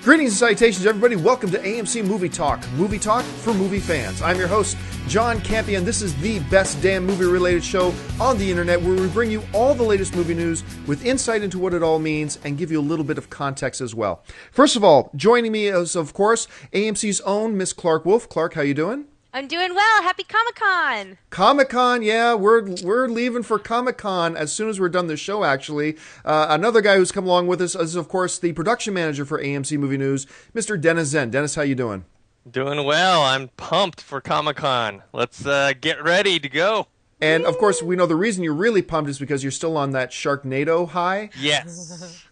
Greetings and salutations, everybody. Welcome to AMC Movie Talk for movie fans. I'm your host, John Campea, and this is the best damn movie-related show on the internet where we bring you all the latest movie news with insight into what it all means and give you a little bit of context as well. First of all, joining me is, of course, AMC's own Miss Clark Wolf. Clark, how you doing? I'm doing well. Happy Comic-Con. Comic-Con, yeah, we're leaving for Comic-Con as soon as we're done the show, actually. Another guy who's come along with us is, of course, the production manager for AMC Movie News, Mr. Dennis Zen. Dennis, how you doing? Doing well. I'm pumped for Comic-Con. Let's get ready to go. And, of course, we know the reason you're really pumped is because you're still on that Sharknado high. Yes.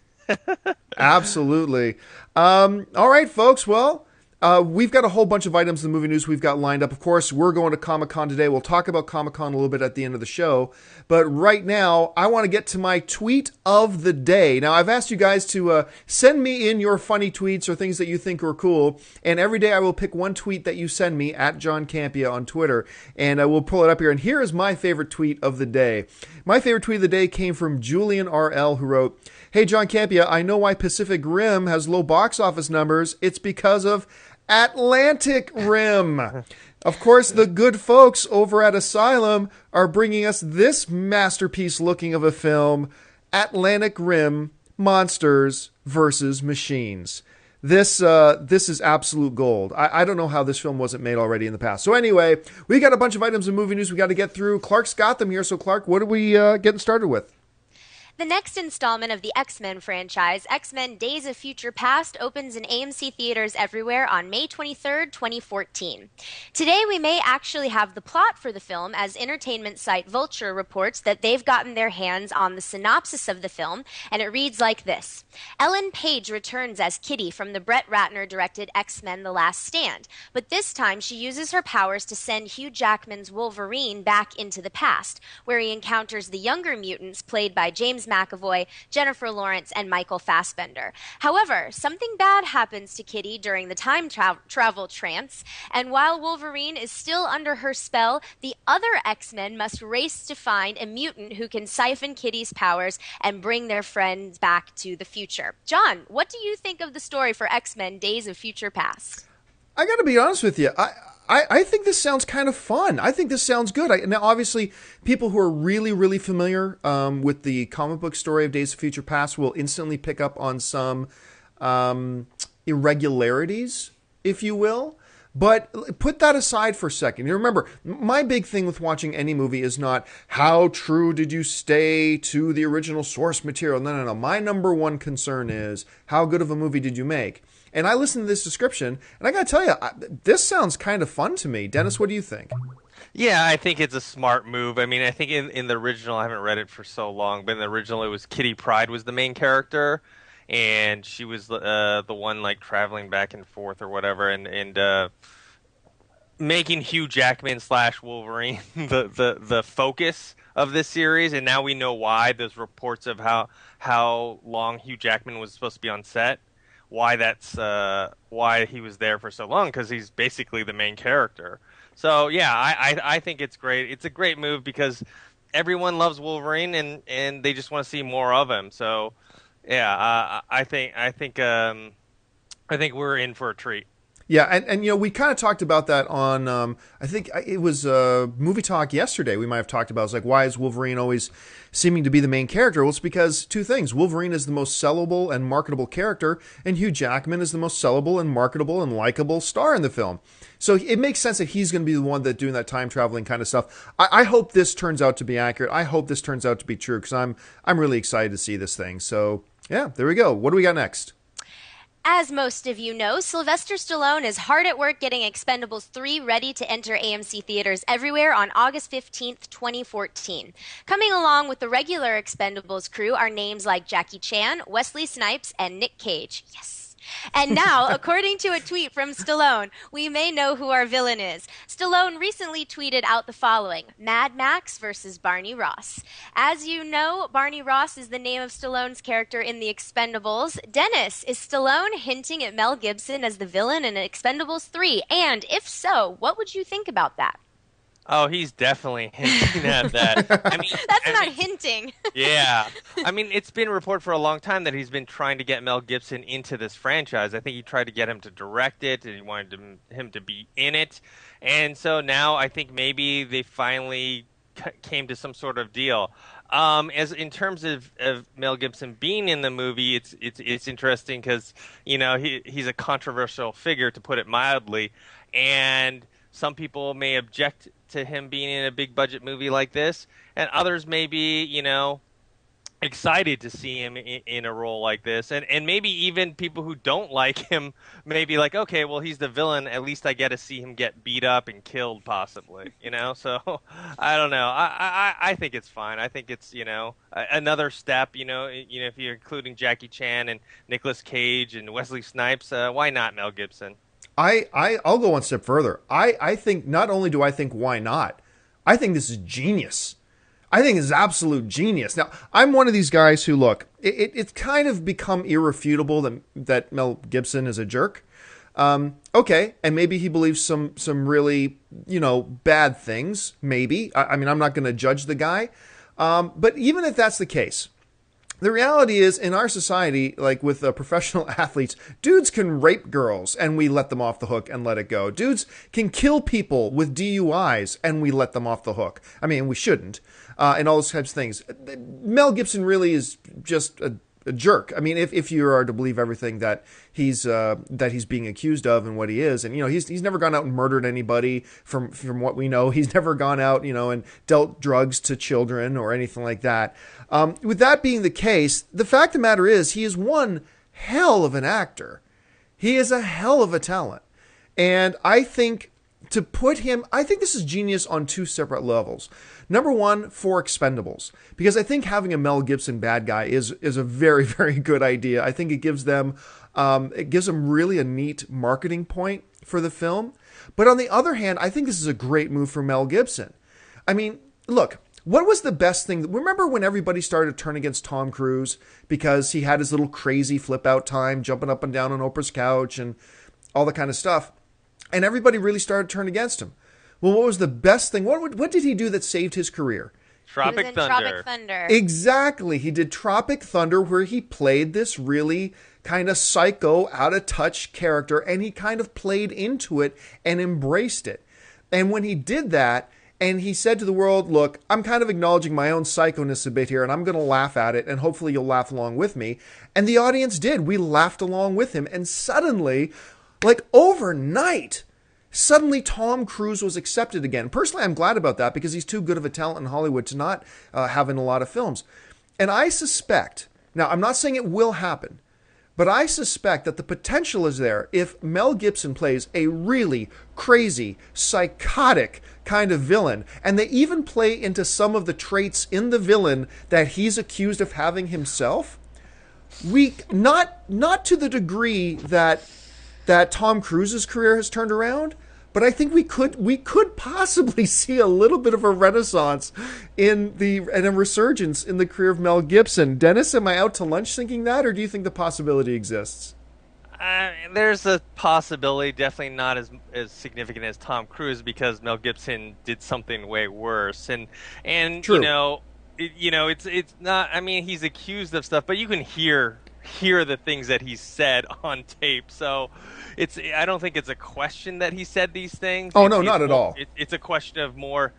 Absolutely. All right, folks, well... we've got a whole bunch of items in the movie news we've got lined up. Of course, we're going to Comic-Con today. We'll talk about Comic-Con a little bit at the end of the show. But right now, I want to get to my tweet of the day. Now, I've asked you guys to send me in your funny tweets or things that you think are cool. And every day I will pick one tweet that you send me at John Campea on Twitter. And I will pull it up here. And here is my favorite tweet of the day. My favorite tweet of the day came from Julian RL, who wrote, "Hey, John Campea, I know why Pacific Rim has low box office numbers. It's because of Atlantic Rim." Of course, the good folks over at Asylum are bringing us this masterpiece looking of a film, Atlantic Rim: Monsters vs. Machines. This is absolute gold. I don't know how this film wasn't made already in the past. So anyway, we got a bunch of items in movie news we got to get through. Clark's got them here. So Clark, what are we getting started with? The next installment of the X-Men franchise, X-Men Days of Future Past, opens in AMC theaters everywhere on May 23rd, 2014. Today, we may actually have the plot for the film, as entertainment site Vulture reports that they've gotten their hands on the synopsis of the film, and it reads like this. Ellen Page returns as Kitty from the Brett Ratner-directed X-Men The Last Stand, but this time she uses her powers to send Hugh Jackman's Wolverine back into the past, where he encounters the younger mutants played by James McAvoy, Jennifer Lawrence, and Michael Fassbender. However, something bad happens to Kitty during the time travel trance, and while Wolverine is still under her spell, the other X-Men must race to find a mutant who can siphon Kitty's powers and bring their friends back to the future. John, what do you think of the story for X-Men Days of Future Past? I got to be honest with you. I think this sounds kind of fun. I think this sounds good. Now, obviously, people who are really, really familiar with the comic book story of Days of Future Past will instantly pick up on some irregularities, if you will. But put that aside for a second. You remember, my big thing with watching any movie is not how true did you stay to the original source material. No. My number one concern is how good of a movie did you make? And I listened to this description, and I got to tell you, this sounds kind of fun to me. Dennis, what do you think? Yeah, I think it's a smart move. I mean, I think in the original, I haven't read it for so long, but in the original, it was Kitty Pryde was the main character, and she was the one like traveling back and forth or whatever, and making Hugh Jackman / Wolverine the focus of this series. And now we know why. There's reports of how long Hugh Jackman was supposed to be on set. Why that's why he was there for so long, because he's basically the main character. So yeah, I think it's great. It's a great move because everyone loves Wolverine and they just want to see more of him. So yeah, I think we're in for a treat. Yeah, and you know, we kind of talked about that on, I think it was Movie Talk yesterday. We might have talked about, it's like, why is Wolverine always seeming to be the main character? Well, it's because two things. Wolverine is the most sellable and marketable character, and Hugh Jackman is the most sellable and marketable and likable star in the film. So it makes sense that he's going to be the one that's doing that time traveling kind of stuff. I hope this turns out to be accurate. I hope this turns out to be true, because I'm really excited to see this thing. So yeah, there we go. What do we got next? As most of you know, Sylvester Stallone is hard at work getting Expendables 3 ready to enter AMC theaters everywhere on August 15th, 2014. Coming along with the regular Expendables crew are names like Jackie Chan, Wesley Snipes, and Nick Cage. Yes! And now, according to a tweet from Stallone, we may know who our villain is. Stallone recently tweeted out the following: Mad Max versus Barney Ross. As you know, Barney Ross is the name of Stallone's character in The Expendables. Dennis, is Stallone hinting at Mel Gibson as the villain in Expendables 3? And if so, what would you think about that? Oh, he's definitely hinting at that. I mean, That's not hinting. Yeah. I mean, it's been reported for a long time that he's been trying to get Mel Gibson into this franchise. I think he tried to get him to direct it, and he wanted him to be in it. And so now I think maybe they finally came to some sort of deal. As in terms of Mel Gibson being in the movie, it's interesting because he's a controversial figure, to put it mildly, and some people may object to him being in a big budget movie like this, and others may be excited to see him in a role like this, and maybe even people who don't like him may be like, okay, well, he's the villain, at least I get to see him get beat up and killed, possibly. So I don't know. I think it's fine. I think it's another step. If you're including Jackie Chan and Nicolas Cage and Wesley Snipes, why not Mel Gibson? I'll go one step further. I think not only do I think why not, I think this is genius. I think it's absolute genius. Now, I'm one of these guys who, look, it's kind of become irrefutable that Mel Gibson is a jerk. Okay, and maybe he believes some really, bad things, maybe. I mean, I'm not going to judge the guy. But even if that's the case, the reality is, in our society, like with professional athletes, dudes can rape girls and we let them off the hook and let it go. Dudes can kill people with DUIs and we let them off the hook. I mean, we shouldn't. And all those types of things. Mel Gibson really is just a jerk. I mean, if you are to believe everything that he's being accused of and what he is, and he's never gone out and murdered anybody from what we know. He's never gone out and dealt drugs to children or anything like that. With that being the case, the fact of the matter is he is one hell of an actor. He is a hell of a talent, and I think this is genius on two separate levels. Number one, for Expendables, because I think having a Mel Gibson bad guy is a very, very good idea. I think it gives them really a neat marketing point for the film. But on the other hand, I think this is a great move for Mel Gibson. I mean, look, what was the best thing? Remember when everybody started to turn against Tom Cruise because he had his little crazy flip out time, jumping up and down on Oprah's couch and all that kind of stuff, and everybody really started to turn against him. Well, what was the best thing? What did he do that saved his career? Tropic Thunder. Tropic Thunder. Exactly. He did Tropic Thunder, where he played this really kind of psycho, out-of-touch character, and he kind of played into it and embraced it. And when he did that, and he said to the world, look, I'm kind of acknowledging my own psychoness a bit here, and I'm going to laugh at it, and hopefully you'll laugh along with me. And the audience did. We laughed along with him. And suddenly, like overnight, Tom Cruise was accepted again. Personally, I'm glad about that because he's too good of a talent in Hollywood to not have in a lot of films. And I suspect, now I'm not saying it will happen, but I suspect that the potential is there if Mel Gibson plays a really crazy, psychotic kind of villain, and they even play into some of the traits in the villain that he's accused of having himself. Not to the degree that Tom Cruise's career has turned around, but I think we could possibly see a little bit of a renaissance and a resurgence in the career of Mel Gibson. Dennis, am I out to lunch thinking that, or do you think the possibility exists? There's a possibility, definitely not as significant as Tom Cruise, because Mel Gibson did something way worse, and True. it's not. I mean, he's accused of stuff, but you can hear the things that he said on tape. So I don't think it's a question that he said these things. Oh, no, not at all. It's a question of more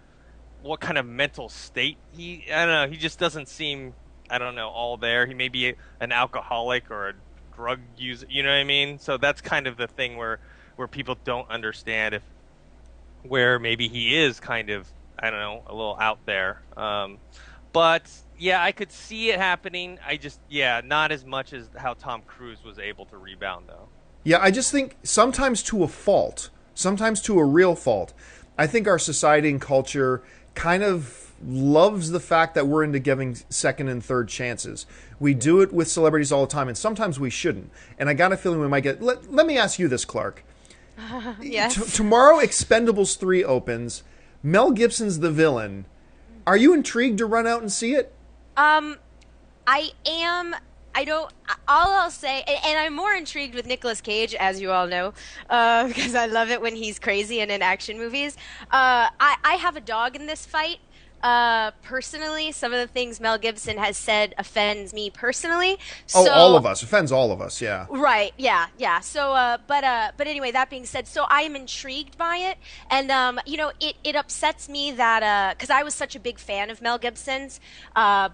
what kind of mental state I don't know. He just doesn't seem, I don't know, all there. He may be an alcoholic or a drug user, you know what I mean? So that's kind of the thing where people don't understand where maybe he is kind of, I don't know, a little out there. But yeah, I could see it happening. Not as much as how Tom Cruise was able to rebound, though. Yeah, I just think sometimes to a fault, sometimes to a real fault, I think our society and culture kind of loves the fact that we're into giving second and third chances. We do it with celebrities all the time, and sometimes we shouldn't. And I got a feeling we might get... Let me ask you this, Clark. Yes. Tomorrow, Expendables 3 opens. Mel Gibson's the villain. Are you intrigued to run out and see it? I am. All I'll say, and I'm more intrigued with Nicolas Cage, as you all know, because I love it when he's crazy and in action movies. I have a dog in this fight. Personally, some of the things Mel Gibson has said offends me personally. Oh, So, all of us. Offends all of us, yeah. right, yeah. So, but anyway, that being said, so I am intrigued by it, and it upsets me that because I was such a big fan of Mel Gibson's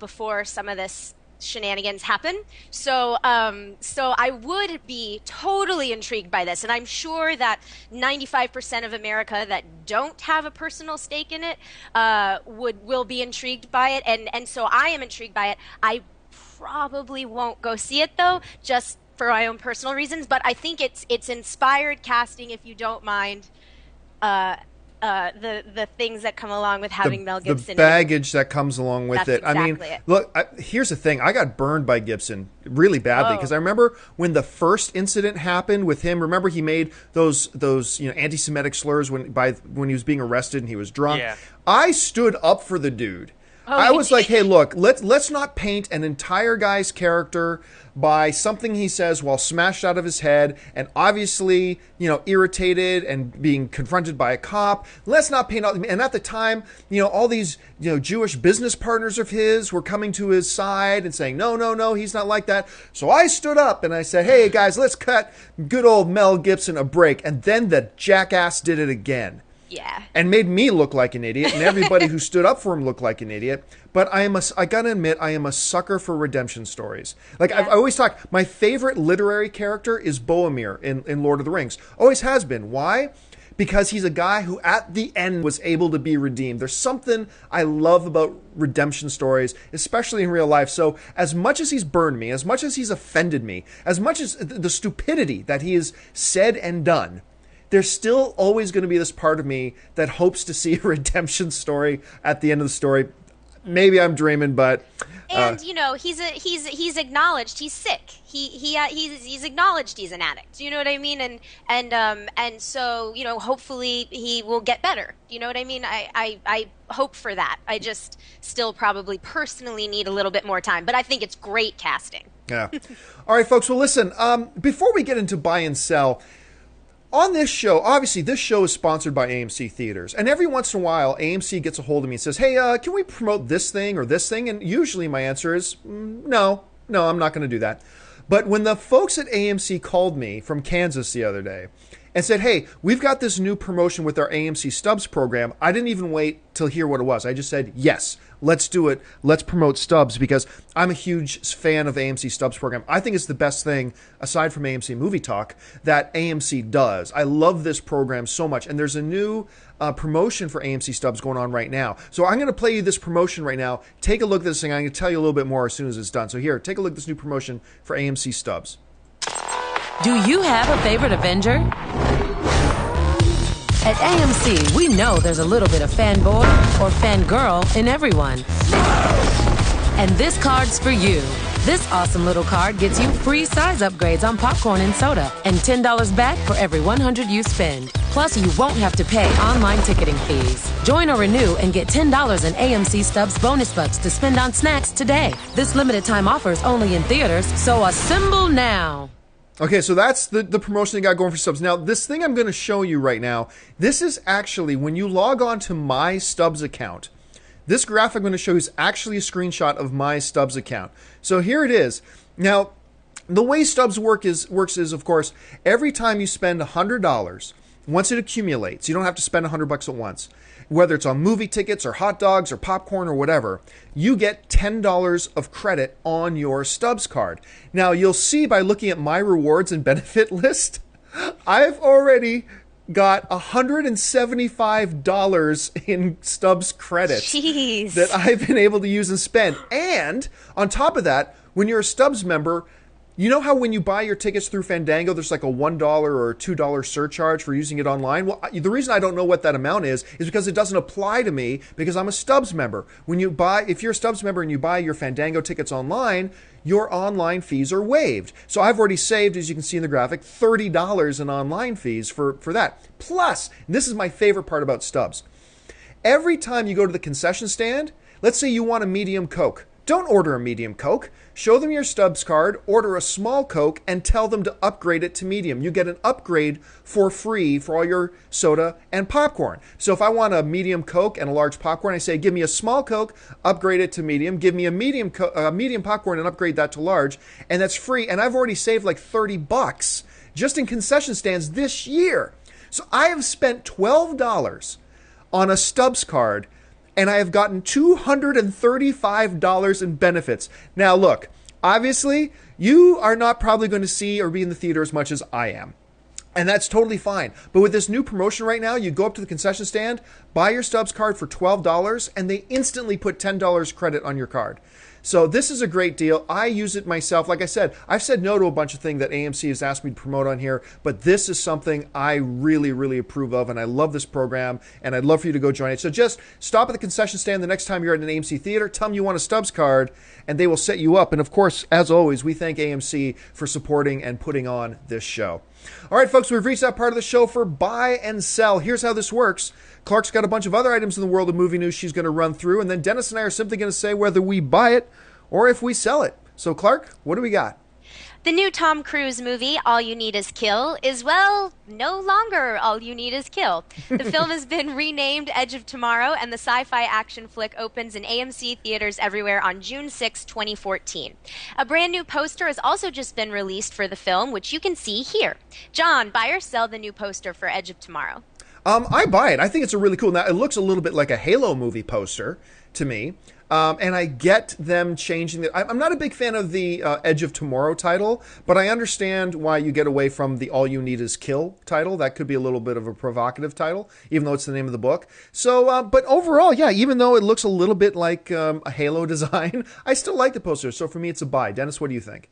before some of this shenanigans happen. So I would be totally intrigued by this, and I'm sure that 95% of America that don't have a personal stake in it will be intrigued by it, and so I am intrigued by it. I probably won't go see it though, just for my own personal reasons. But I think it's inspired casting, if you don't mind. The things that come along with having Mel Gibson. The baggage that comes along with That's it. I mean, exactly it. look, here's the thing. I got burned by Gibson really badly because I remember when the first incident happened with him. Remember, he made those anti-Semitic slurs when he was being arrested and he was drunk. Yeah. I stood up for the dude. I was like, hey, look, let's not paint an entire guy's character by something he says while smashed out of his head and obviously, irritated and being confronted by a cop. Let's not paint out. And at the time, all these, Jewish business partners of his were coming to his side and saying, no, he's not like that. So I stood up and I said, hey, guys, let's cut good old Mel Gibson a break. And then the jackass did it again. Yeah. And made me look like an idiot, and everybody who stood up for him looked like an idiot. But I gotta admit, I am a sucker for redemption stories. Like, I always talk, my favorite literary character is Boromir in Lord of the Rings. Always has been. Why? Because he's a guy who at the end was able to be redeemed. There's something I love about redemption stories, especially in real life. So as much as he's burned me, as much as he's offended me, as much as the stupidity that he has said and done, there's still always going to be this part of me that hopes to see a redemption story at the end of the story. Maybe I'm dreaming, but and he's acknowledged he's sick. He's acknowledged he's an addict. You know what I mean? And so hopefully he will get better. You know what I mean? I hope for that. I just still probably personally need a little bit more time, but I think it's great casting. Yeah. All right, folks. Well, listen. Before we get into buy and sell. On this show, obviously, this show is sponsored by AMC Theaters. And every once in a while, AMC gets a hold of me and says, hey, can we promote this thing or this thing? And usually my answer is, no, I'm not going to do that. But when the folks at AMC called me from Kansas the other day and said, hey, we've got this new promotion with our AMC Stubs program, I didn't even wait to hear what it was. I just said, yes, let's do it. Let's promote Stubs because I'm a huge fan of AMC Stubs program. I think it's the best thing, aside from AMC Movie Talk, that AMC does. I love this program so much. And there's a new promotion for AMC Stubs going on right now. So I'm going to play you this promotion right now. Take a look at this thing. I'm going to tell you a little bit more as soon as it's done. So here, take a look at this new promotion for AMC Stubs. Do you have a favorite Avenger? At AMC, we know there's a little bit of fanboy or fangirl in everyone. And this card's for you. This awesome little card gets you free size upgrades on popcorn and soda and $10 back for every 100 you spend. Plus, you won't have to pay online ticketing fees. Join or renew and get $10 in AMC Stubs bonus bucks to spend on snacks today. This limited time offer is only in theaters, so assemble now. Okay, so that's the promotion they got going for Stubs. Now, this thing I'm going to show you right now, this is actually, when you log on to my Stubs account, this graphic I'm going to show you is actually a screenshot of my Stubs account. So here it is. Now, the way Stubs works is, of course, every time you spend $100, once it accumulates, you don't have to spend $100 at once, whether it's on movie tickets or hot dogs or popcorn or whatever, you get $10 of credit on your Stubs card. Now, you'll see by looking at my rewards and benefit list, I've already got $175 in Stubs credits that I've been able to use and spend. And on top of that, when you're a Stubs member, you know how when you buy your tickets through Fandango, there's like a $1 or $2 surcharge for using it online? Well, the reason I don't know what that amount is because it doesn't apply to me because I'm a Stubs member. If you're a Stubs member and you buy your Fandango tickets online, your online fees are waived. So I've already saved, as you can see in the graphic, $30 in online fees for that. Plus, and this is my favorite part about Stubs, every time you go to the concession stand, let's say you want a medium Coke. Don't order a medium Coke. Show them your Stubbs card, order a small Coke, and tell them to upgrade it to medium. You get an upgrade for free for all your soda and popcorn. So if I want a medium Coke and a large popcorn, I say, give me a small Coke, upgrade it to medium. Give me a medium popcorn and upgrade that to large. And that's free. And I've already saved like $30 just in concession stands this year. So I have spent $12 on a Stubbs card, and I have gotten $235 in benefits. Now, look, obviously, you are not probably going to see or be in the theater as much as I am. And that's totally fine. But with this new promotion right now, you go up to the concession stand, buy your Stubbs card for $12, and they instantly put $10 credit on your card. So this is a great deal. I use it myself. Like I said, I've said no to a bunch of things that AMC has asked me to promote on here, but this is something I really, really approve of, and I love this program, and I'd love for you to go join it. So just stop at the concession stand the next time you're at an AMC theater, tell them you want a Stubbs card, and they will set you up. And of course, as always, we thank AMC for supporting and putting on this show. All right, folks, we've reached that part of the show for buy and sell. Here's how this works. Clark's got a bunch of other items in the world of movie news she's going to run through, and then Dennis and I are simply going to say whether we buy it or if we sell it. So, Clark, what do we got? The new Tom Cruise movie, All You Need Is Kill, is, well, no longer All You Need Is Kill. The film has been renamed Edge of Tomorrow, and the sci-fi action flick opens in AMC theaters everywhere on June 6, 2014. A brand new poster has also just been released for the film, which you can see here. John, buy or sell the new poster for Edge of Tomorrow? I buy it. I think it's a really cool. Now, it looks a little bit like a Halo movie poster to me. And I get them changing it. I'm not a big fan of the Edge of Tomorrow title, but I understand why you get away from the All You Need Is Kill title. That could be a little bit of a provocative title, even though it's the name of the book. So, but overall, yeah, even though it looks a little bit like a Halo design, I still like the poster. So for me, it's a buy. Dennis, what do you think?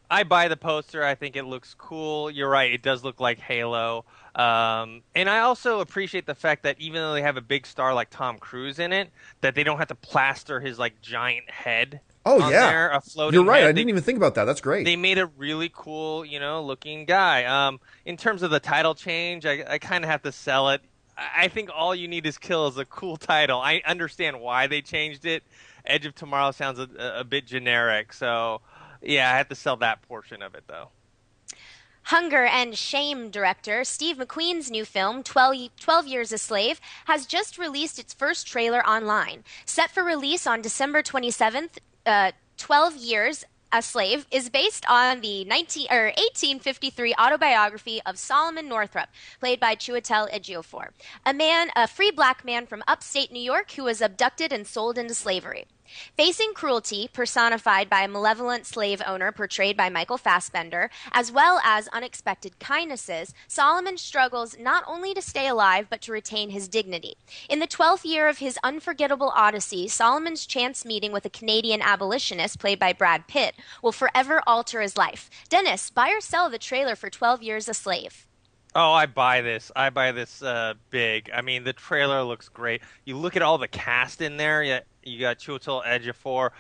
I buy the poster. I think it looks cool. You're right. It does look like Halo. And I also appreciate the fact that even though they have a big star like Tom Cruise in it, that they don't have to plaster his like giant head. On there, a floating You're right. head. I didn't even think about that. That's great. They made a really cool, looking guy. In terms of the title change, I kind of have to sell it. I think All You Need Is Kill is a cool title. I understand why they changed it. Edge of Tomorrow sounds a bit generic, so. Yeah, I have to sell that portion of it, though. Hunger and Shame director Steve McQueen's new film, 12 Years a Slave, has just released its first trailer online. Set for release on December 27th, 12 Years a Slave is based on the 1853 autobiography of Solomon Northup, played by Chiwetel Ejiofor, a free black man from upstate New York who was abducted and sold into slavery. Facing cruelty, personified by a malevolent slave owner portrayed by Michael Fassbender, as well as unexpected kindnesses, Solomon struggles not only to stay alive but to retain his dignity. In the 12th year of his unforgettable odyssey, Solomon's chance meeting with a Canadian abolitionist, played by Brad Pitt, will forever alter his life. Dennis, buy or sell the trailer for 12 Years a Slave? Oh, I buy this. I buy this big. I mean, the trailer looks great. You look at all the cast in there. You got Chiwetel Ejiofor,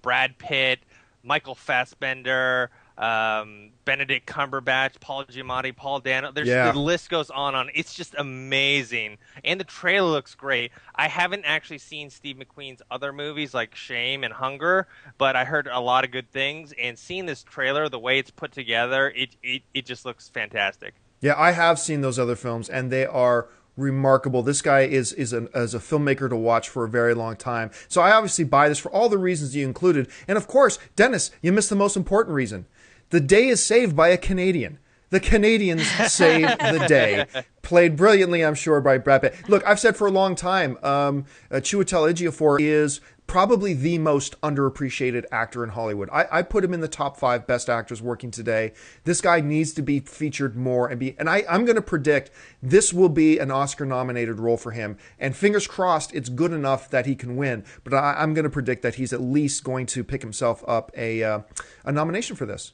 Brad Pitt, Michael Fassbender, Benedict Cumberbatch, Paul Giamatti, Paul Dano. The list goes on. It's just amazing. And the trailer looks great. I haven't actually seen Steve McQueen's other movies like Shame and Hunger, but I heard a lot of good things. And seeing this trailer, the way it's put together, it just looks fantastic. Yeah, I have seen those other films, and they are remarkable. This guy is a filmmaker to watch for a very long time. So I obviously buy this for all the reasons you included. And of course, Dennis, you missed the most important reason. The day is saved by a Canadian. The Canadians save the day. Played brilliantly, I'm sure, by Brad Pitt. Look, I've said for a long time, Chiwetel Ejiofor is probably the most underappreciated actor in Hollywood. I put him in the top 5 best actors working today. This guy needs to be featured more and I'm going to predict this will be an Oscar-nominated role for him. And fingers crossed, it's good enough that he can win. But I'm going to predict that he's at least going to pick himself up a nomination for this.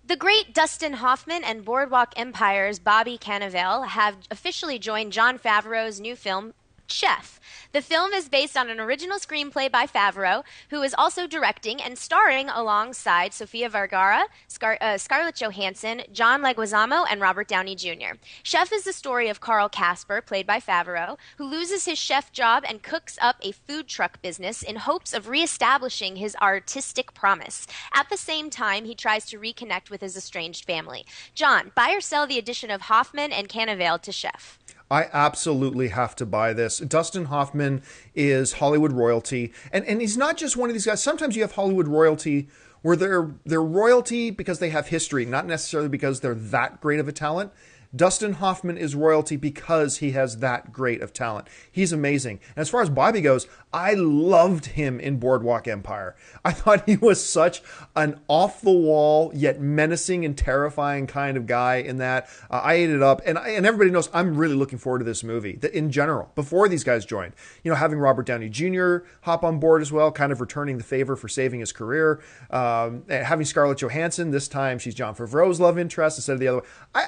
The great Dustin Hoffman and Boardwalk Empire's Bobby Cannavale have officially joined Jon Favreau's new film, Chef. The film is based on an original screenplay by Favreau, who is also directing and starring alongside Sofia Vergara, Scarlett Johansson, John Leguizamo, and Robert Downey Jr. Chef is the story of Carl Casper, played by Favreau, who loses his chef job and cooks up a food truck business in hopes of reestablishing his artistic promise. At the same time, he tries to reconnect with his estranged family. John, buy or sell the addition of Hoffman and Cannavale to Chef? I absolutely have to buy this. Dustin Hoffman is Hollywood royalty. And he's not just one of these guys. Sometimes you have Hollywood royalty where they're royalty because they have history, not necessarily because they're that great of a talent. Dustin Hoffman is royalty because he has that great of talent. He's amazing. And as far as Bobby goes, I loved him in Boardwalk Empire. I thought he was such an off-the-wall, yet menacing and terrifying kind of guy in that. I ate it up. And everybody knows I'm really looking forward to this movie in general, before these guys joined. You know, having Robert Downey Jr. hop on board as well, kind of returning the favor for saving his career. Having Scarlett Johansson, this time she's Jon Favreau's love interest instead of the other way.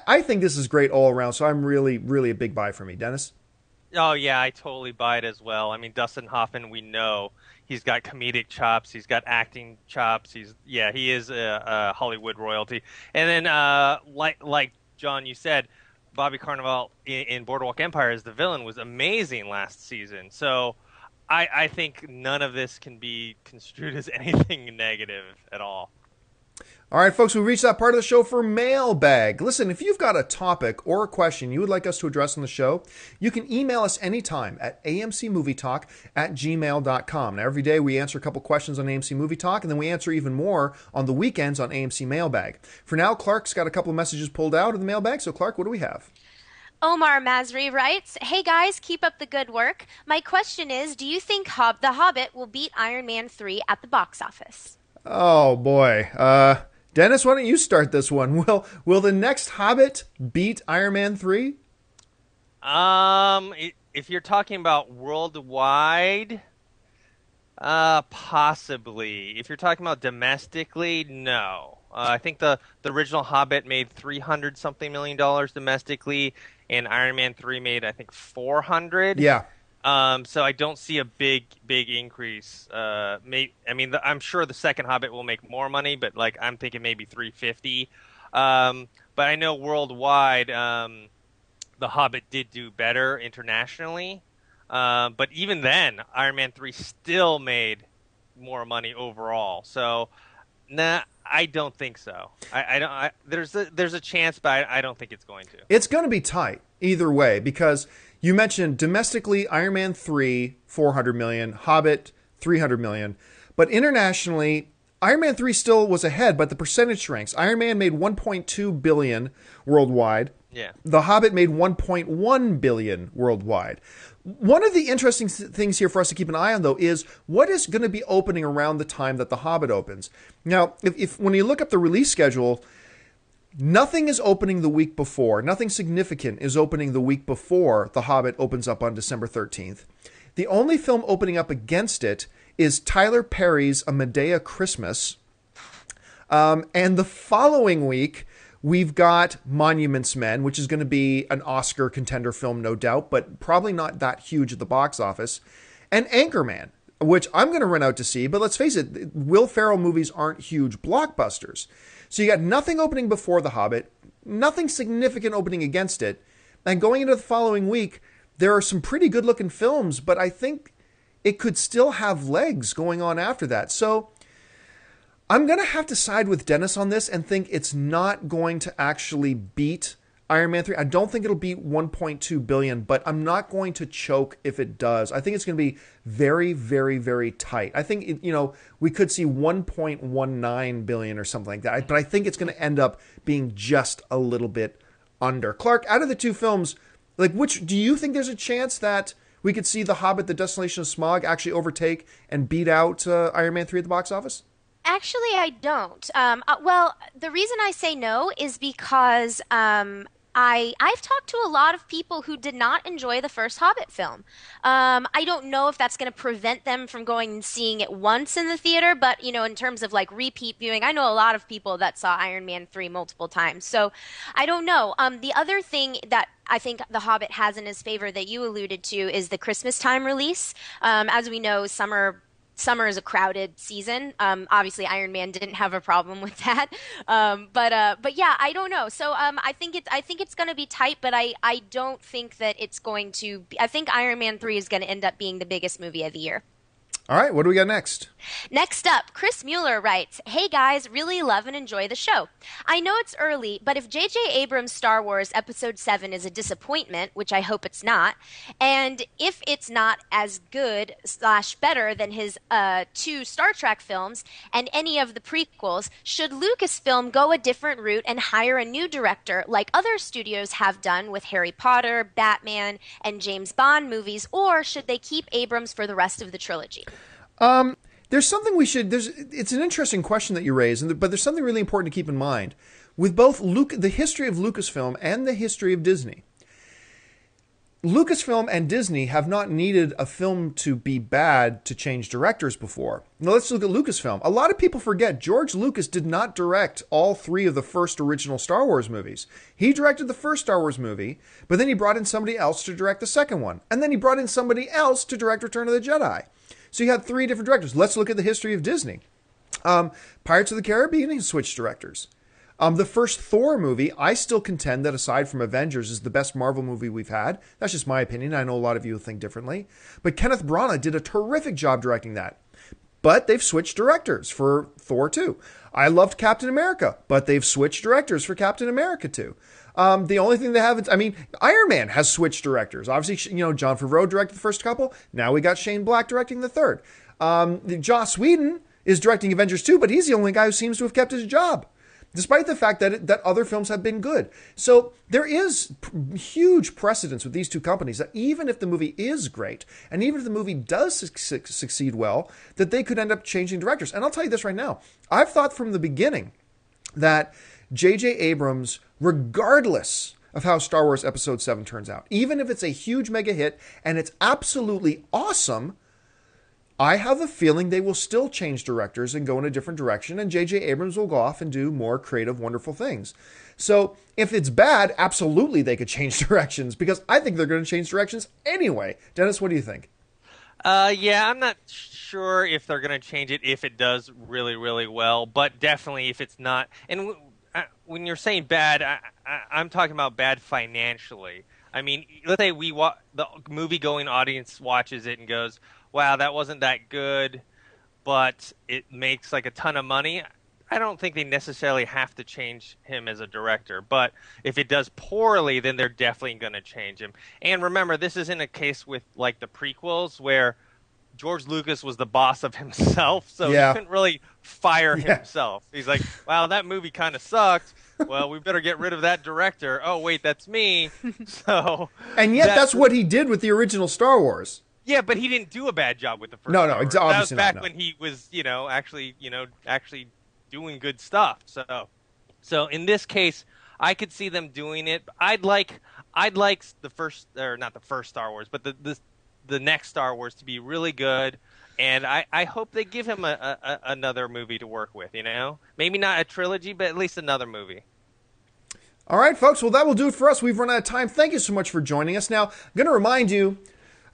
I think this is great all around, so I'm really, really a big buy for me. Dennis? Oh, yeah, I totally buy it as well. I mean, Dustin Hoffman, we know he's got comedic chops. He's got acting chops. He is a Hollywood royalty. And then, like John, you said, Bobby Cannavale in Boardwalk Empire as the villain was amazing last season. So I think none of this can be construed as anything negative at all. All right, folks, we've reached that part of the show for Mailbag. Listen, if you've got a topic or a question you would like us to address on the show, you can email us anytime at amcmovietalk@gmail.com. Now, every day we answer a couple questions on AMC Movie Talk, and then we answer even more on the weekends on AMC Mailbag. For now, Clark's got a couple of messages pulled out of the mailbag. So, Clark, what do we have? Omar Masri writes, "Hey guys, keep up the good work. My question is, do you think The Hobbit will beat Iron Man 3 at the box office?" Oh, boy. Dennis, why don't you start this one? Will the next Hobbit beat Iron Man 3? If you're talking about worldwide, possibly. If you're talking about domestically, no. I think the original Hobbit made $300-something million domestically, and Iron Man 3 made, I think, $400. Yeah. So I don't see a big increase. I'm sure the second Hobbit will make more money, but I'm thinking maybe 350. But I know worldwide, the Hobbit did do better internationally. But even then, Iron Man 3 still made more money overall. So, nah, I don't think so. There's a chance, but I don't think it's going to. It's going to be tight either way because you mentioned domestically Iron Man 3, $400 million, Hobbit, $300 million. But internationally, Iron Man 3 still was ahead, but the percentage shrinks. Iron Man made $1.2 billion worldwide. Yeah. The Hobbit made $1.1 billion worldwide. One of the interesting things here for us to keep an eye on, though, is what is going to be opening around the time that The Hobbit opens. Now, if when you look up the release schedule, nothing is opening the week before. Nothing significant is opening the week before The Hobbit opens up on December 13th. The only film opening up against it is Tyler Perry's A Medea Christmas. And the following week, we've got Monuments Men, which is going to be an Oscar contender film, no doubt, but probably not that huge at the box office. And Anchorman, which I'm going to run out to see, but let's face it, Will Ferrell movies aren't huge blockbusters. So you got nothing opening before The Hobbit, nothing significant opening against it. And going into the following week, there are some pretty good-looking films, but I think it could still have legs going on after that. So I'm going to have to side with Dennis on this and think it's not going to actually beat Iron Man 3. I don't think it'll beat 1.2 billion, but I'm not going to choke if it does. I think it's going to be very, very, very tight. I think, we could see 1.19 billion or something like that, but I think it's going to end up being just a little bit under. Clark, out of the two films, which do you think there's a chance that we could see The Hobbit, The Desolation of Smaug actually overtake and beat out Iron Man 3 at the box office? Actually, I don't. Well, the reason I say no is because I've talked to a lot of people who did not enjoy the first Hobbit film. I don't know if that's going to prevent them from going and seeing it once in the theater, but, in terms of repeat viewing, I know a lot of people that saw Iron Man 3 multiple times. So I don't know. The other thing that I think The Hobbit has in his favor that you alluded to is the Christmas time release. As we know, summer is a crowded season. Obviously, Iron Man didn't have a problem with that. But yeah, I don't know. So I think it's going to be tight, but I don't think that it's going to. I think Iron Man 3 is going to end up being the biggest movie of the year. All right, what do we got next? Next up, Chris Mueller writes, "Hey guys, really love and enjoy the show. I know it's early, but if J.J. Abrams' Star Wars Episode 7 is a disappointment, which I hope it's not, and if it's not as good / better than his 2 Star Trek films and any of the prequels, should Lucasfilm go a different route and hire a new director like other studios have done with Harry Potter, Batman, and James Bond movies, or should they keep Abrams for the rest of the trilogy?" There's something it's an interesting question that you raise, but there's something really important to keep in mind. With both the history of Lucasfilm and the history of Disney, Lucasfilm and Disney have not needed a film to be bad to change directors before. Now let's look at Lucasfilm. A lot of people forget George Lucas did not direct all 3 of the first original Star Wars movies. He directed the first Star Wars movie, but then he brought in somebody else to direct the second one. And then he brought in somebody else to direct Return of the Jedi. So you had 3 different directors. Let's look at the history of Disney. Pirates of the Caribbean, he switched directors. The first Thor movie, I still contend that aside from Avengers is the best Marvel movie we've had. That's just my opinion. I know a lot of you think differently. But Kenneth Branagh did a terrific job directing that. But they've switched directors for Thor 2. I loved Captain America, but they've switched directors for Captain America 2. The only thing they haven't, Iron Man has switched directors. Obviously, John Favreau directed the first couple. Now we got Shane Black directing the third. Joss Whedon is directing Avengers 2, but he's the only guy who seems to have kept his job, despite the fact that other films have been good. So there is huge precedence with these 2 companies that even if the movie is great, and even if the movie does succeed well, that they could end up changing directors. And I'll tell you this right now. I've thought from the beginning that J.J. Abrams, regardless of how Star Wars Episode 7 turns out, even if it's a huge mega hit and it's absolutely awesome, I have a feeling they will still change directors and go in a different direction, and J.J. Abrams will go off and do more creative, wonderful things. So if it's bad, absolutely they could change directions, because I think they're going to change directions anyway. Dennis, what do you think? Yeah, I'm not sure if they're going to change it if it does really, really well, but definitely if it's not. And when you're saying bad, I'm talking about bad financially. I mean, let's say the movie-going audience watches it and goes, wow, that wasn't that good, but it makes like a ton of money. I don't think they necessarily have to change him as a director, but if it does poorly, then they're definitely going to change him. And remember, this isn't a case with like the prequels where George Lucas was the boss of himself, so he couldn't really fire himself. He's like, wow, that movie kind of sucked. Well, we better get rid of that director. Oh, wait, that's me. And yet that's what he did with the original Star Wars. Yeah, but he didn't do a bad job with the first. No, obviously that was back not, when he was, actually doing good stuff. So in this case, I could see them doing it. I'd like the first, or not the first Star Wars, but the next Star Wars to be really good. And I hope they give him another movie to work with. Maybe not a trilogy, but at least another movie. All right, folks. Well, that will do it for us. We've run out of time. Thank you so much for joining us. Now, I'm going to remind you,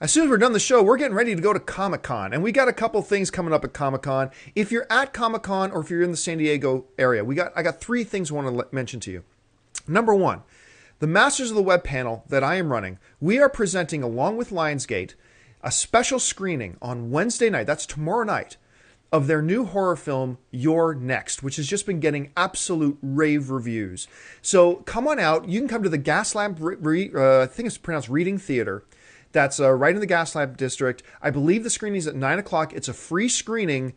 as soon as we're done the show, we're getting ready to go to Comic-Con. And we got a couple things coming up at Comic-Con. If you're at Comic-Con or if you're in the San Diego area, I got 3 things I want to mention to you. Number 1, the Masters of the Web panel that I am running, we are presenting, along with Lionsgate, a special screening on Wednesday night, that's tomorrow night, of their new horror film, You're Next, which has just been getting absolute rave reviews. So come on out. You can come to the Gaslamp, I think it's pronounced Reading Theater. That's right in the Gaslamp district. I believe the screening is at 9 o'clock. It's a free screening,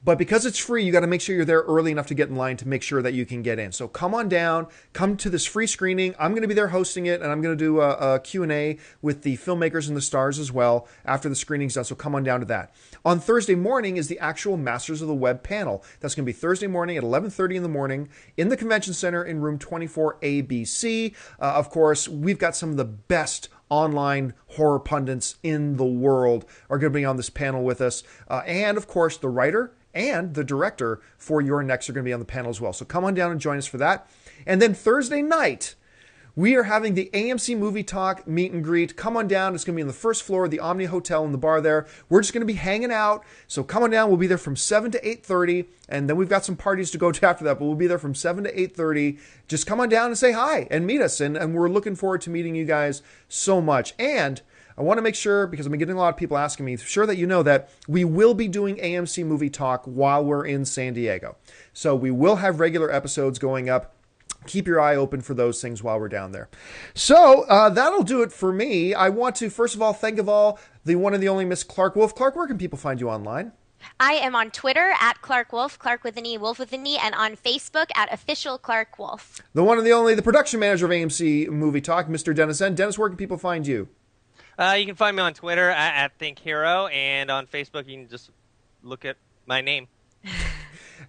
but because it's free, you got to make sure you're there early enough to get in line to make sure that you can get in. So come on down, come to this free screening. I'm going to be there hosting it, and I'm going to do a Q&A with the filmmakers and the stars as well after the screening's done, so come on down to that. On Thursday morning is the actual Masters of the Web panel. That's going to be Thursday morning at 11:30 in the morning in the Convention Center in room 24 ABC. Of course, we've got some of the best online horror pundits in the world are going to be on this panel with us. And, of course, the writer and the director for Your Next are going to be on the panel as well. So come on down and join us for that. And then Thursday night, We are having the AMC Movie Talk meet and greet. Come on down. It's going to be on the first floor of the Omni Hotel in the bar there. We're just going to be hanging out. So come on down. We'll be there from 7 to 8:30. And then we've got some parties to go to after that. But we'll be there from 7 to 8:30. Just come on down and say hi and meet us. And we're looking forward to meeting you guys so much. And I want to make sure, because I've been getting a lot of people asking me, sure that you know that we will be doing AMC Movie Talk while we're in San Diego. So we will have regular episodes going up. Keep your eye open for those things while we're down there. So that'll do it for me. I want to, first of all, thank of all the one and the only Miss Clark Wolf. Clark, where can people find you online? I am on Twitter at Clark Wolf, Clark with an E, Wolf with an E, and on Facebook at Official Clark Wolf. The one and the only, the production manager of AMC Movie Talk, Mr. Dennis N. Dennis, where can people find you? You can find me on Twitter at ThinkHero, and on Facebook you can just look at my name.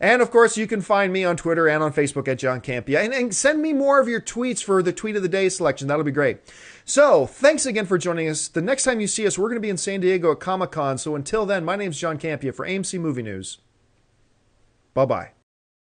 And, of course, you can find me on Twitter and on Facebook at John Campia. And send me more of your tweets for the Tweet of the Day selection. That'll be great. So, thanks again for joining us. The next time you see us, we're going to be in San Diego at Comic-Con. So until then, my name's John Campia for AMC Movie News. Bye-bye.